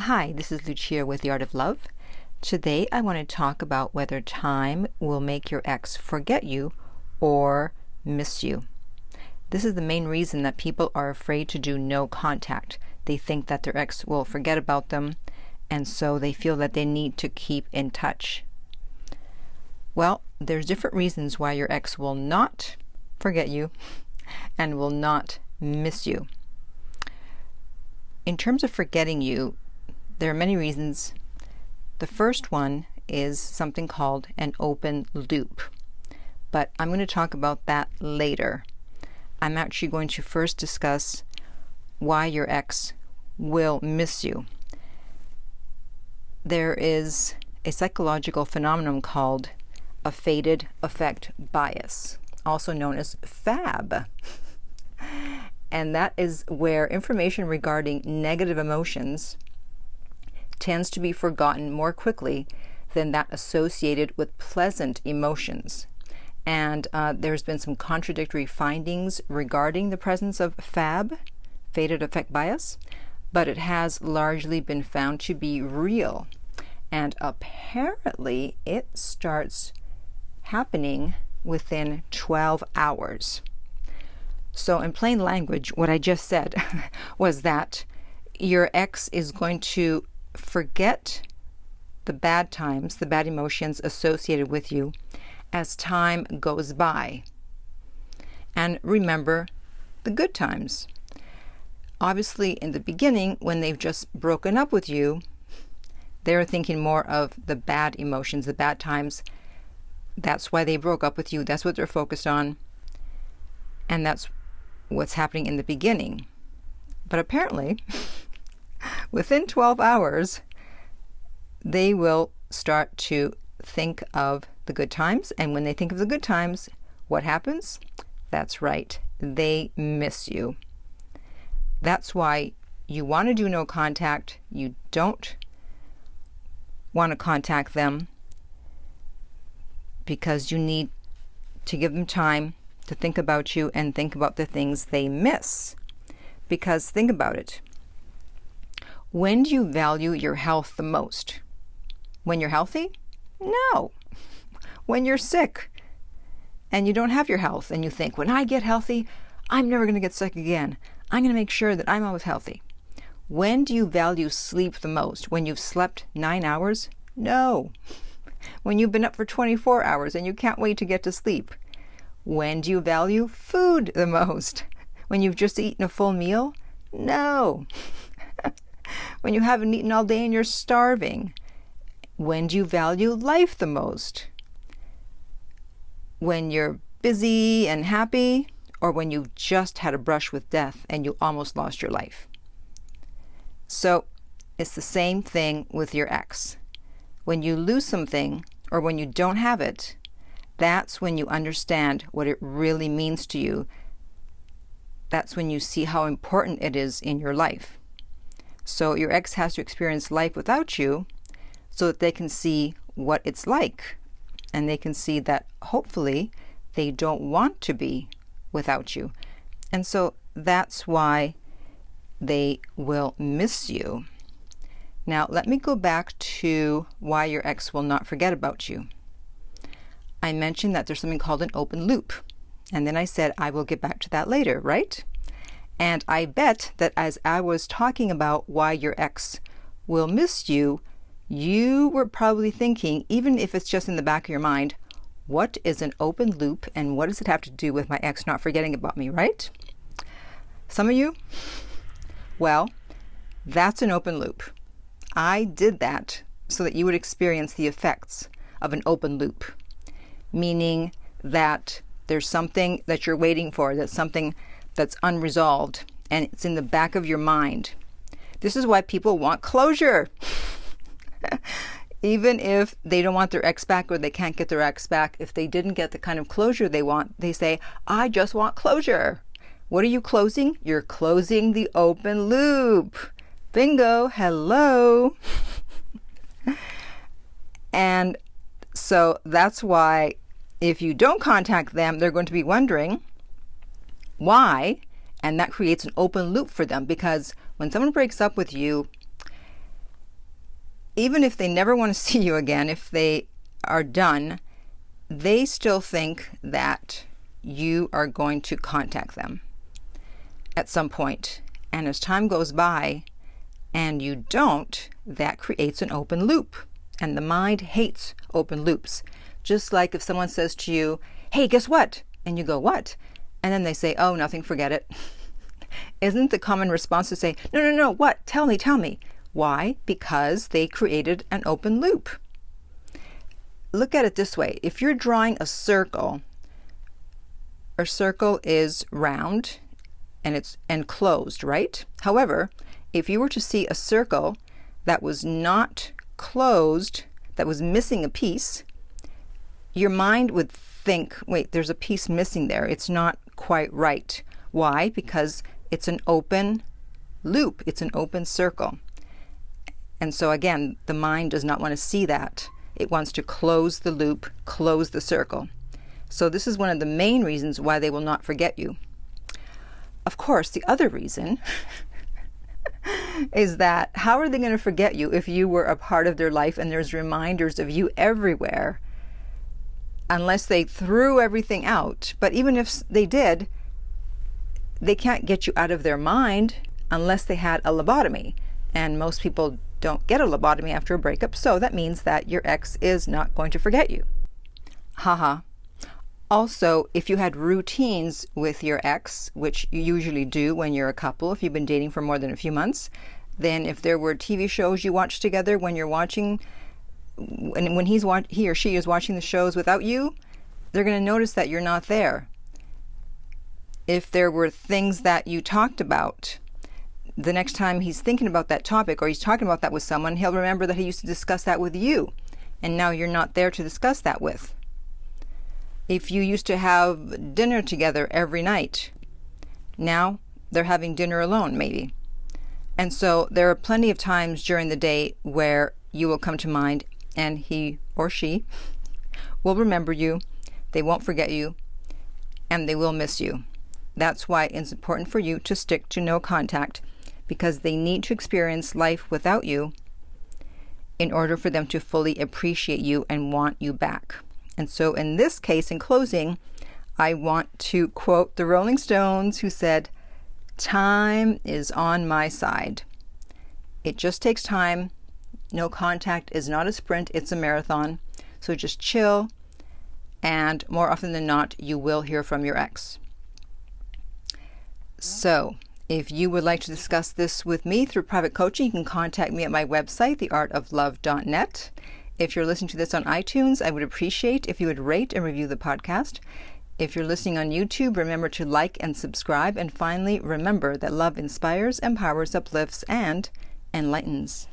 Hi, this is Lucia with The Art of Love. Today I want to talk about whether time will make your ex forget you or miss you. This is the main reason that people are afraid to do no contact. They think that their ex will forget about them, and so they feel that they need to keep in touch. Well, there's different reasons why your ex will not forget you and will not miss you. In terms of forgetting you, there are many reasons. The first one is something called an open loop, but I'm going to talk about that later. I'm actually going to first discuss why your ex will miss you. There is a psychological phenomenon called a faded affect bias, also known as FAB. And that is where information regarding negative emotions tends to be forgotten more quickly than that associated with pleasant emotions. And there's been some contradictory findings regarding the presence of FAB, faded affect bias, but it has largely been found to be real. And apparently it starts happening within 12 hours. So in plain language, what I just said was that your ex is going to forget the bad times, the bad emotions associated with you as time goes by. And remember the good times. Obviously, in the beginning, when they've just broken up with you, they're thinking more of the bad emotions, the bad times. That's why they broke up with you. That's what they're focused on. And that's what's happening in the beginning. But apparently, within 12 hours, they will start to think of the good times. And when they think of the good times, what happens? That's right, they miss you. That's why you want to do no contact. You don't want to contact them because you need to give them time to think about you and think about the things they miss. Because think about it. When do you value your health the most? When you're healthy? No. When you're sick and you don't have your health and you think, when I get healthy, I'm never going to get sick again. I'm going to make sure that I'm always healthy. When do you value sleep the most? When you've slept 9 hours? No. When you've been up for 24 hours and you can't wait to get to sleep? When do you value food the most? When you've just eaten a full meal? No. When you haven't eaten all day and you're starving? When do you value life the most? When you're busy and happy, or when you've just had a brush with death and you almost lost your life? So it's the same thing with your ex. When you lose something or when you don't have it, that's when you understand what it really means to you. That's when you see how important it is in your life. So your ex has to experience life without you so that they can see what it's like. And they can see that hopefully they don't want to be without you. And so that's why they will miss you. Now, let me go back to why your ex will not forget about you. I mentioned that there's something called an open loop. And then I said I will get back to that later, right? And I bet that as I was talking about why your ex will miss you, you were probably thinking, even if it's just in the back of your mind, what is an open loop and what does it have to do with my ex not forgetting about me, right? Some of you? Well, that's an open loop. I did that so that you would experience the effects of an open loop, meaning that there's something that you're waiting for, that's something that's unresolved, and it's in the back of your mind. This is why people want closure. Even if they don't want their ex back or they can't get their ex back, if they didn't get the kind of closure they want, they say, I just want closure. What are you closing? You're closing the open loop. Bingo, hello. And so that's why if you don't contact them, they're going to be wondering why, and that creates an open loop for them, because when someone breaks up with you, even if they never want to see you again, if they are done, they still think that you are going to contact them at some point. And as time goes by and you don't, that creates an open loop. And the mind hates open loops. Just like if someone says to you, hey, guess what? And you go, what? And then they say, oh, nothing, forget it. Isn't the common response to say, no, what? Tell me. Why? Because they created an open loop. Look at it this way. If you're drawing a circle is round and it's enclosed, right? However, if you were to see a circle that was not closed, that was missing a piece, your mind would think, wait, there's a piece missing there. It's not quite right. Why? Because it's an open loop. It's an open circle. And so again, the mind does not want to see that. It wants to close the loop, close the circle. So this is one of the main reasons why they will not forget you. Of course, the other reason is that how are they going to forget you if you were a part of their life and there's reminders of you everywhere? Unless they threw everything out. But even if they did, they can't get you out of their mind unless they had a lobotomy. And most people don't get a lobotomy after a breakup, so that means that your ex is not going to forget you. Haha. Also, if you had routines with your ex, which you usually do when you're a couple, if you've been dating for more than a few months, then if there were TV shows you watched together when you're watching, and when he or she is watching the shows without you, they're going to notice that you're not there. If there were things that you talked about, the next time he's thinking about that topic or he's talking about that with someone, he'll remember that he used to discuss that with you, and now you're not there to discuss that with. If you used to have dinner together every night, now they're having dinner alone, maybe. And so there are plenty of times during the day where you will come to mind and he or she will remember you, they won't forget you, and they will miss you. That's why it's important for you to stick to no contact, because they need to experience life without you in order for them to fully appreciate you and want you back. And so in this case, in closing, I want to quote the Rolling Stones, who said, "Time is on my side." It just takes time. No contact is not a sprint, it's a marathon. So just chill, and more often than not, you will hear from your ex. So if you would like to discuss this with me through private coaching, you can contact me at my website, theartoflove.net. If you're listening to this on iTunes, I would appreciate if you would rate and review the podcast. If you're listening on YouTube, remember to like and subscribe. And finally, remember that love inspires, empowers, uplifts, and enlightens.